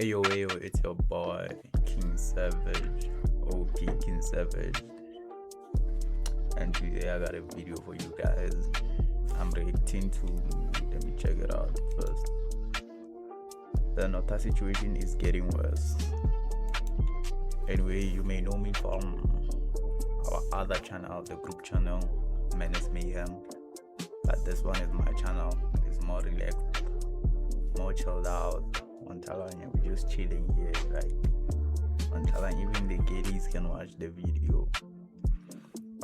Ayo, it's your boy, King Savage, OP King Savage. And today I got a video for you guys. I'm reacting to, let me check it out first. The Nota situation is getting worse. Anyway, you may know me from our other channel, the group channel, Menace Mayhem. But this one is my channel. It's more relaxed, more chilled out. On Talanya, we're just chilling here, like on Talanya, even the gaydies can watch the video.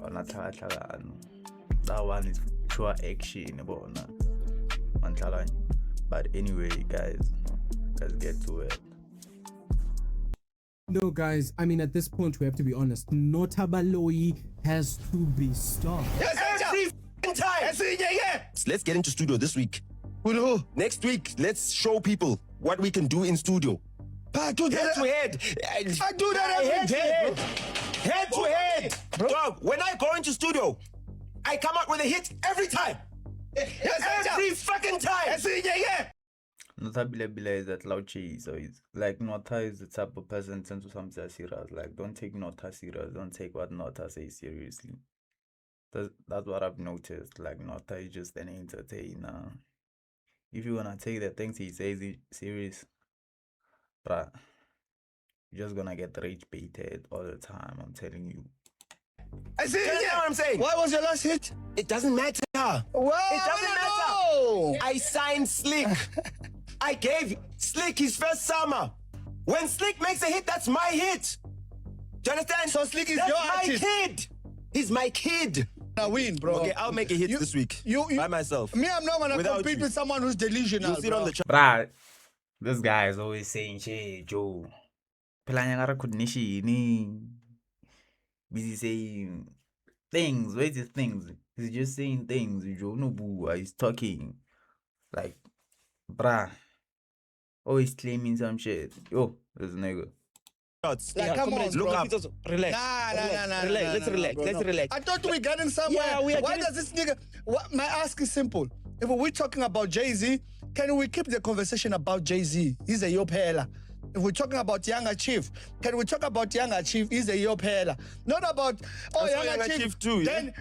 On that one is pure action on Talanya. But anyway, guys, let's get to it. No, guys, I mean, at this point, we have to be honest. Nota BALOYI has to be stopped. Every time. Let's get into studio this week. Next week, let's show people what we can do in studio. I do that head to head. I do that every day. Head to head. Dog, when I go into studio, I come out with a hit every time. Every fucking time. Nota Bila is that loud cheese, so it's like Nota is the type of person sent to something serious. Like, don't take Nota serious. Don't take what Nota says seriously. That's what I've noticed. Like, Nota is just an entertainer. If you wanna take the things he says serious, bruh, you're just gonna get rage baited all the time. I'm telling you. I see. You know what I'm saying? What was your last hit? It doesn't matter. Whoa, it doesn't matter. I signed Slick. I gave Slick his first summer. When Slick makes a hit, that's my hit. Do you understand? So Slick is your artist. My kid. He's my kid. I win, bro. Okay, I'll make a hit this week. By myself. Me, I'm not gonna compete with someone who's delusional. You'll see it on the bruh, this guy is always saying shit, Joe. Busy saying things. Where's his things? He's just saying things. Joe no boo. He's talking. Like, bruh, always claiming some shit. Yo, this nigga. Like, come on, look up. Relax. Nah, Let's relax. I thought we got in somewhere. Yeah, why does this nigga? My ask is simple. If we're talking about Jay-Z, can we keep the conversation about Jay-Z? He's a Yopela. If we're talking about Younger Chief, can we talk about Younger Chief? He's a Yopela. Not about Younger Chief too. Then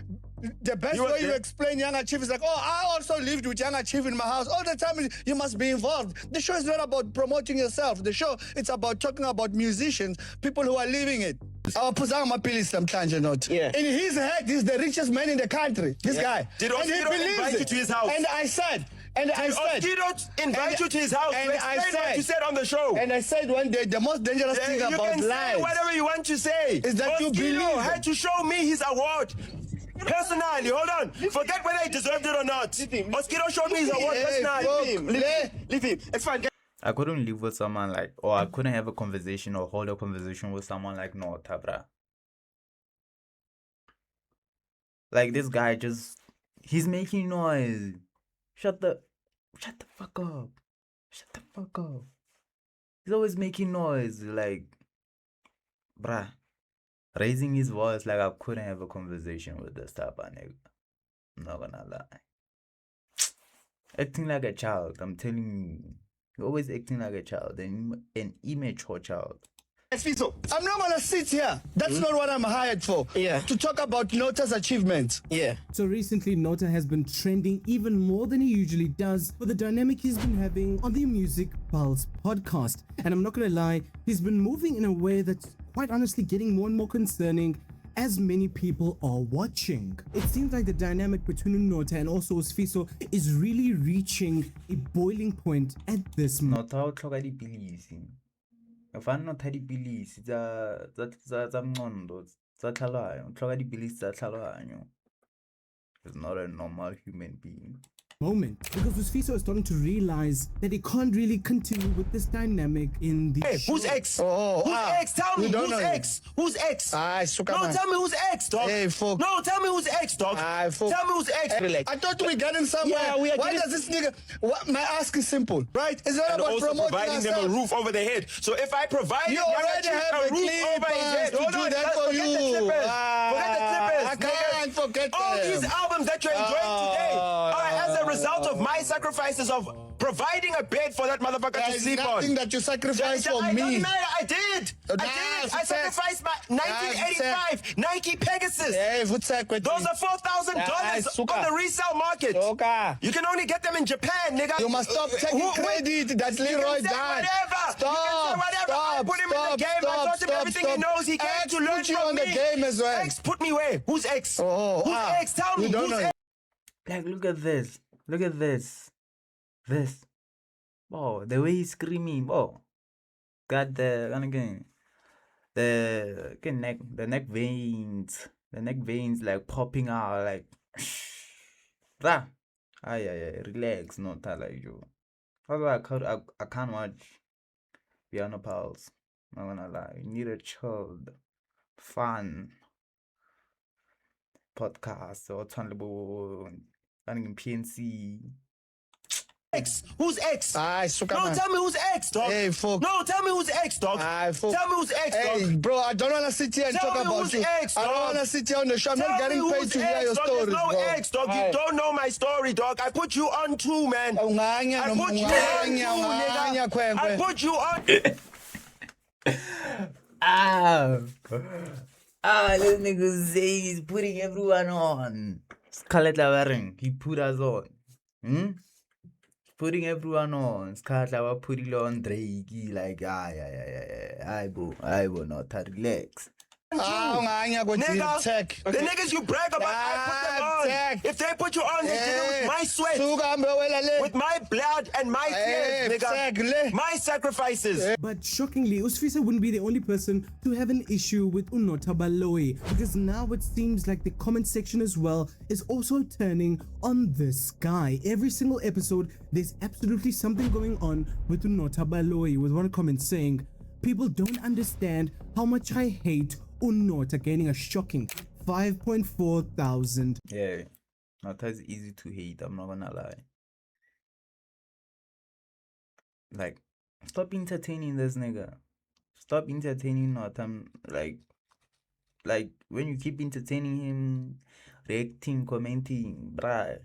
the best way you explain Younger Chief is like, I also lived with Younger Chief in my house. All the time you must be involved. The show is not about promoting yourself. The show, it's about talking about musicians, people who are living it. Our Puzama Pilis sometimes, not. Yeah. In his head, he's the richest man in the country. This guy. Did Oskido invite you to his house? And I said, Oskido invite you to his house to explain what you said on the show. And I said one day, the most dangerous thing about life. You can say whatever you want to say. Is that you believe Oskido had to show me his award. Personally, hold on. Forget whether he deserved it or not. Oskido showed me his award personally. Leave him. It's fine. I couldn't live with someone like, or I couldn't have a conversation or hold a conversation with someone like Nota, bruh. Like, this guy he's making noise. Shut the fuck up. Shut the fuck up. He's always making noise, like, bruh. Raising his voice, like, I couldn't have a conversation with this type of nigga. I'm not gonna lie. Acting like a child, I'm telling you. You're always acting like a child, an immature child. I'm not gonna sit here. That's not what I'm hired for. Yeah. To talk about Nota's achievements. Yeah. So recently, Nota has been trending even more than he usually does for the dynamic he's been having on the Music Pulse podcast. And I'm not gonna lie, he's been moving in a way that's quite honestly getting more and more concerning as many people are watching. It seems like the dynamic between Nota and also Sfiso is really reaching a boiling point at this moment. Nota utloka dipilisi. Afana Nota dipilisi za mncondo za tlhaloganyo. Utloka dipilisi za tlhaloganyo. He's not a normal human being. Because Sfiso is starting to realize that he can't really continue with this dynamic in the show. Who's X? Who's X? Tell me who's X? Who's X? No, tell me who's X, dog. Hey, folk. No, tell me who's X, dog. Tell me who's X. I thought we got in somewhere. Why does this nigga? My ask is simple, right? It's not about also promoting providing them a roof over their head. So if I provide you already have a roof clip over his head, to do that for you. Forget the clippers. I can't forget all them. these albums that you're enjoying today are as a result of my sacrifices of providing a bed for that motherfucker to There's sleep nothing on. that you sacrificed for It me. doesn't matter. I did. I sacrificed my 1985 Nike Pegasus. Those are $4,000 on the resale market. You can only get them in Japan, nigga. You must stop taking credit. That's Leroy dad. Stop. I put him in the game. I taught him everything he knows. He came X to learn put you from on me. the game as well. X put me where? Who's X? Who's X? Tell me. We don't Who's know. X? Like, look at this. Look at this. This. Oh, the way he's screaming. Oh, got the neck veins. The neck veins like popping out. Like, rah. Ay, relax. Not like you. Although I can't watch Piano Pals. I'm not gonna lie. You need a chilled, fun podcast or running in PNC. X? Who's X? Aye, No, tell me who's X, dog. Hey, fuck. No, tell me who's X, dog. Aye, fuck. Tell me who's X, dog. Hey, bro, I don't want to sit here and Tell talk me about who's you. X, I don't dog. want to sit here on the show. I'm not Tell getting me paid who's to hear X, your dog. stories, There's no bro. X, dog. Aye. You don't know my story, dog. I put you on too, man. I put you on too, nigga. I put you on. This nigga say he's putting everyone on. Scarlett Lavaring, he put us on. Putting everyone on. Scarlett Lava put it on Drake. Like, I will not relax. Nigga, the niggas you brag about, I put them on. If they put you on, they did it with my sweat, with my blood and my tears, nigga. My sacrifices. But shockingly, Usfisa wouldn't be the only person to have an issue with Nota BALOYI, because now it seems like the comment section as well is also turning on this guy. Every single episode, there's absolutely something going on with Nota BALOYI, with one comment saying, "People don't understand how much I hate Nota," gaining a shocking 5.4 thousand. Yeah, Nota is easy to hate, I'm not gonna lie. Like, stop entertaining this nigga. Stop entertaining Nota. Like when you keep entertaining him, reacting, commenting, bruh,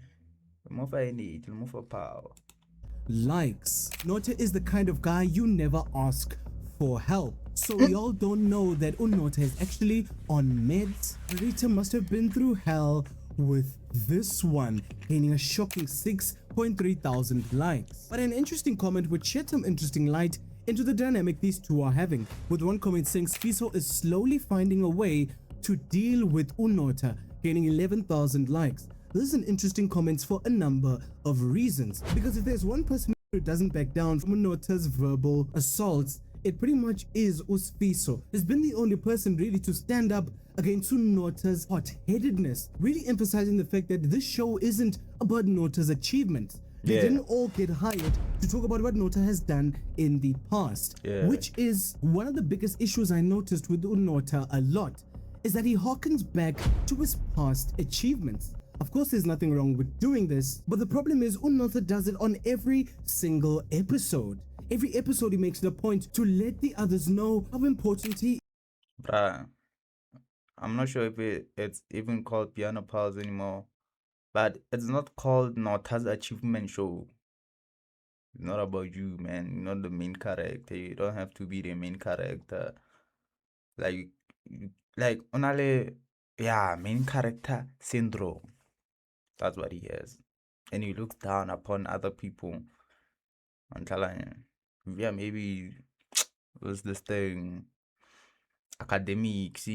more for need, more for power. Likes. Nota is the kind of guy you never ask for help. So we all don't know that Nota is actually on meds. Rita must have been through hell with this one, gaining a shocking 6.3 thousand likes. But an interesting comment which shed some interesting light into the dynamic these two are having, with one comment saying Spiso is slowly finding a way to deal with Nota, gaining 11,000 likes. This is an interesting comment for a number of reasons, because if there's one person who doesn't back down from Nota's verbal assaults, it pretty much is Usfiso. He's been the only person really to stand up against Nota's hot-headedness, really emphasizing the fact that this show isn't about Nota's achievements. They didn't all get hired to talk about what Nota has done in the past, which is one of the biggest issues I noticed with Nota a lot, is that he harkens back to his past achievements. Of course, there's nothing wrong with doing this, but the problem is Nota does it on every single episode. Every episode he makes it a point to let the others know how important he is. Bruh, I'm not sure if it's even called Piano Pals anymore, but it's not called Nota's Achievement Show. It's not about you, man. You're not the main character. You don't have to be the main character. Like onale, yeah, main character syndrome. That's what he has. And he looks down upon other people. I'm telling you. Yeah, maybe what's this thing? Academics,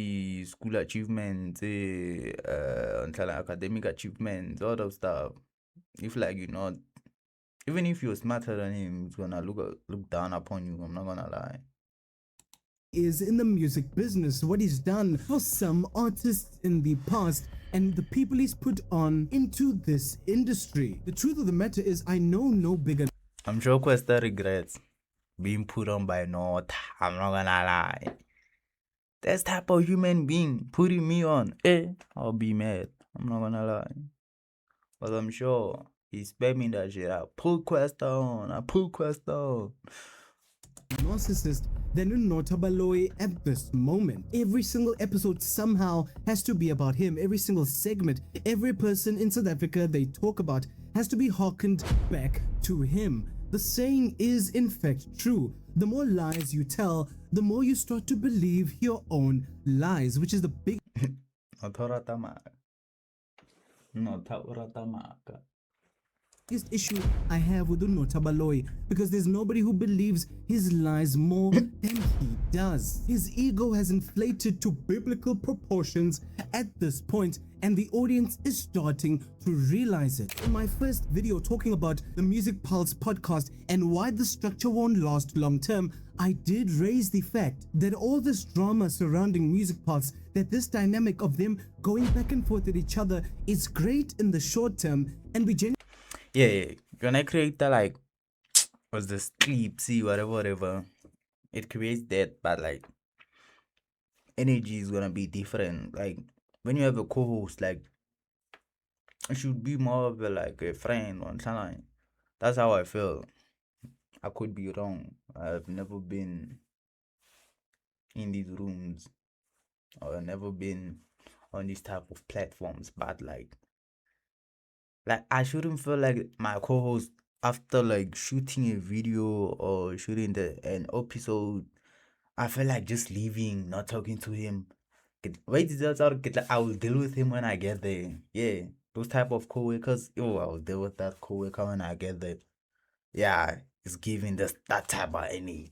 school achievements, academic achievements, all those stuff. If like you're not, even if you're smarter than him, he's gonna look down upon you. I'm not gonna lie. Is in the music business, what he's done for some artists in the past, and the people he's put on into this industry. The truth of the matter is, I know no bigger. I'm sure Questa regrets being put on by Nota. I'm not gonna lie. This type of human being putting me on, I'll be mad. I'm not gonna lie. But I'm sure he's spamming that shit. I pull Questa on. Narcissist than Nota BALOYI at this moment. Every single episode somehow has to be about him. Every single segment, every person in South Africa they talk about has to be hearkened back to him. The saying is in fact true. The more lies you tell, the more you start to believe your own lies, which is the big biggest issue I have with Nota BALOYI, because there's nobody who believes his lies more than he does. His ego has inflated to biblical proportions at this point, and the audience is starting to realize it. In my first video talking about the Music Pulse podcast and why the structure won't last long term, I did raise the fact that all this drama surrounding Music Pulse, that this dynamic of them going back and forth at each other is great in the short term, and we yeah. When I create the like was the sleep, see whatever, it creates that, but like energy is gonna be different. Like when you have a co-host, like it should be more of like a friend or something. That's how I feel. I could be wrong. I've never been in these rooms or never been on these type of platforms, but like I shouldn't feel like my co-host after like shooting a video or shooting an episode. I feel like just leaving, not talking to him. Wait, I will deal with him when I get there. Yeah, those type of co-workers. I will deal with that co-worker when I get there. Yeah, it's giving that type of energy.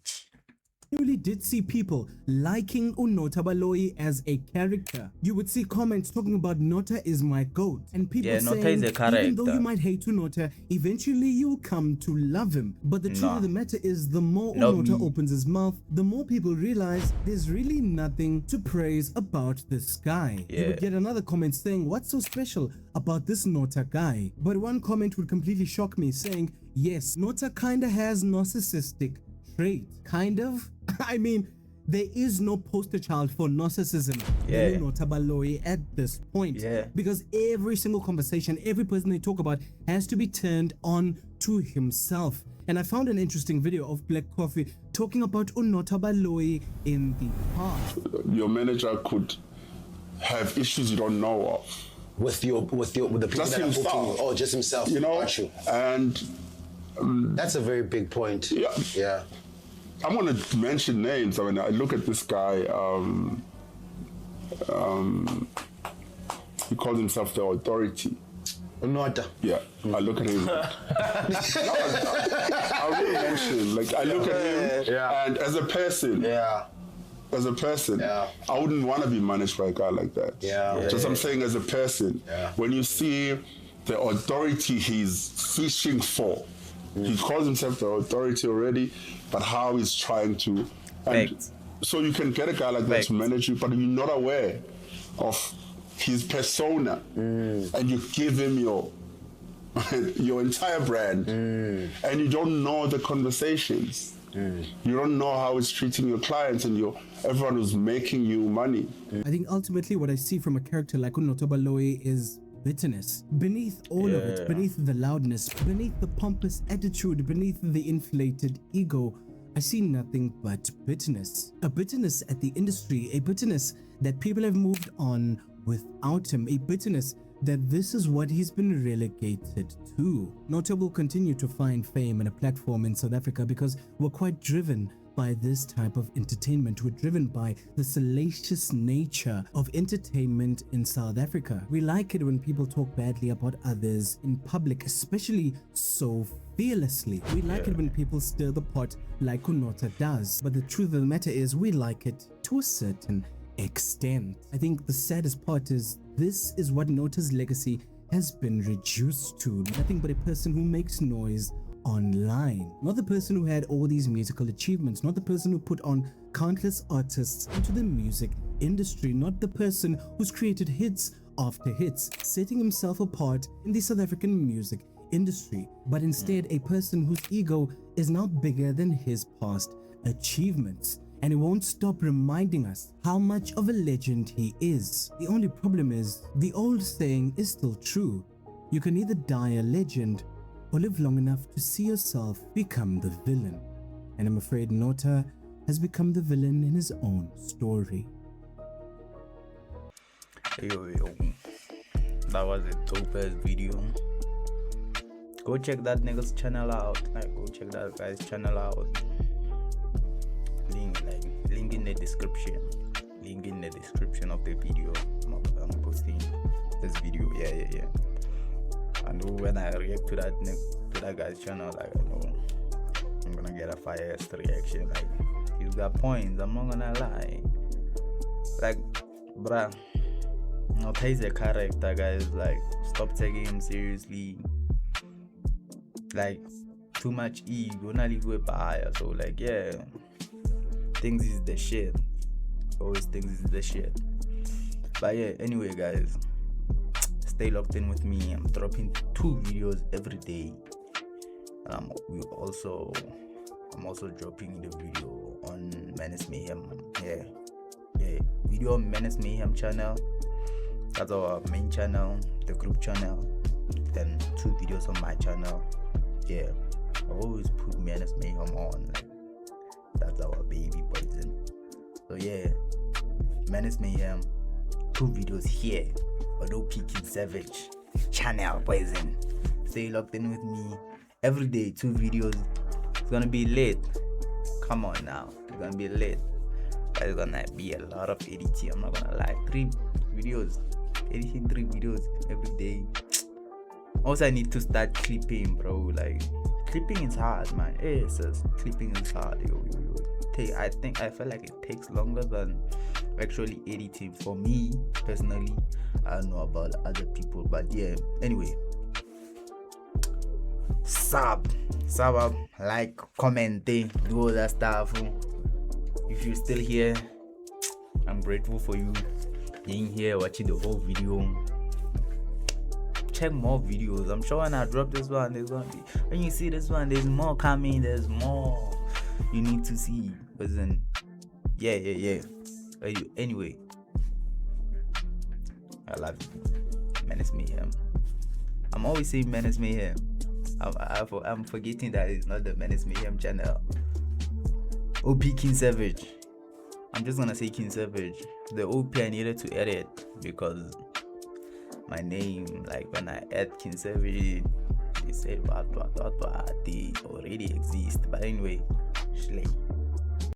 Really did see people liking Nota BALOYI as a character. You would see comments talking about Nota is my goat, and people saying Nota is a character. Even though you might hate Nota, eventually you'll come to love him. But the truth of the matter is, the more Nota opens his mouth, the more people realize there's really nothing to praise about this guy. You would get another comment saying, what's so special about this Nota guy? But one comment would completely shock me, saying, yes, Nota kinda has narcissistic trait. Kind of. I mean, there is no poster child for narcissism in Nota BALOYI at this point. Because every single conversation, every person they talk about has to be turned on to himself. And I found an interesting video of Black Coffee talking about Nota BALOYI in the past. Your manager could have issues you don't know of. With the people Just that are himself. booking you. Oh, just himself. You know, Got you. and That's a very big point. Yeah. I'm going to mention names. I mean, I look at this guy, he calls himself the authority. Nota. Yeah, I look at him. I really mention him. Like, I look at him, and as a person, I wouldn't want to be managed by a guy like that. I'm saying, as a person, when you see the authority he's fishing for, he calls himself the authority already, but how he's trying to. So you can get a guy like that to manage you, but you're not aware of his persona, and you give him your entire brand, and you don't know the conversations. You don't know how it's treating your clients and everyone who's making you money. I think ultimately what I see from a character like Nota BALOYI is bitterness. Beneath all of it, beneath the loudness, beneath the pompous attitude, beneath the inflated ego, I see nothing but bitterness. A bitterness at the industry, a bitterness that people have moved on without him, a bitterness that this is what he's been relegated to. Nota will continue to find fame and a platform in South Africa because we're quite driven by this type of entertainment. We're driven by the salacious nature of entertainment in South Africa. We like it when people talk badly about others in public, especially so fearlessly. We like it when people stir the pot like Nota does. But the truth of the matter is, we like it to a certain extent. I think the saddest part is this is what Nota's legacy has been reduced to. Nothing but a person who makes noise online. Not the person who had all these musical achievements, not the person who put on countless artists into the music industry, not the person who's created hits after hits, setting himself apart in the South African music industry, but instead a person whose ego is now bigger than his past achievements. And he won't stop reminding us how much of a legend he is. The only problem is, the old saying is still true. You can either die a legend or live long enough to see yourself become the villain. And I'm afraid Nota has become the villain in his own story. Yo. That was a dope ass video. Go check that nigga's channel out. Like, go check that guy's channel out. Link in the description. Link in the description of the video. I'm posting this video. Yeah. I know when I react to that guy's channel, like, I know I'm gonna get a fire-ass reaction. Like, he's got points, I'm not gonna lie. Like, bruh, Nota is a character, guys. Like, stop taking him seriously. Like, too much ego, not ego by. So, like, yeah, things is the shit. Always things is the shit. But yeah, anyway, guys, stay locked in with me. I'm dropping 2 videos every day. I'm also dropping the video on Menace Mayhem. Yeah, video on Menace Mayhem channel. That's our main channel, the group channel. Then 2 videos on my channel. Yeah, I always put Menace Mayhem on. Like, that's our baby poison. So yeah, Menace Mayhem, 2 videos here. Although Peking Savage channel poison. Stay locked in with me every day. 2 videos. It's gonna be lit. Come on now, it's gonna be lit. There's gonna be a lot of editing. I'm not gonna lie. 3 videos, editing 3 videos every day. Also, I need to start clipping, bro. Like, clipping is hard, man. Hey, sis, clipping is hard. Yo. I feel like it takes longer than actually editing for me personally. I don't know about other people, but yeah. Anyway, sub up, like, comment, do all that stuff. If you're still here, I'm grateful for you being here, watching the whole video. Check more videos. I'm sure when I drop this one, there's gonna be, when you see this one, there's more coming. There's more you need to see. But then, yeah. Anyway, I love you. Menace Mayhem. I'm always saying Menace Mayhem. I'm forgetting that it's not the Menace Mayhem channel. OP King Savage. I'm just gonna say King Savage. The OP I needed to edit because my name, like, when I add King Savage, they said what they already exist. But anyway, Slay.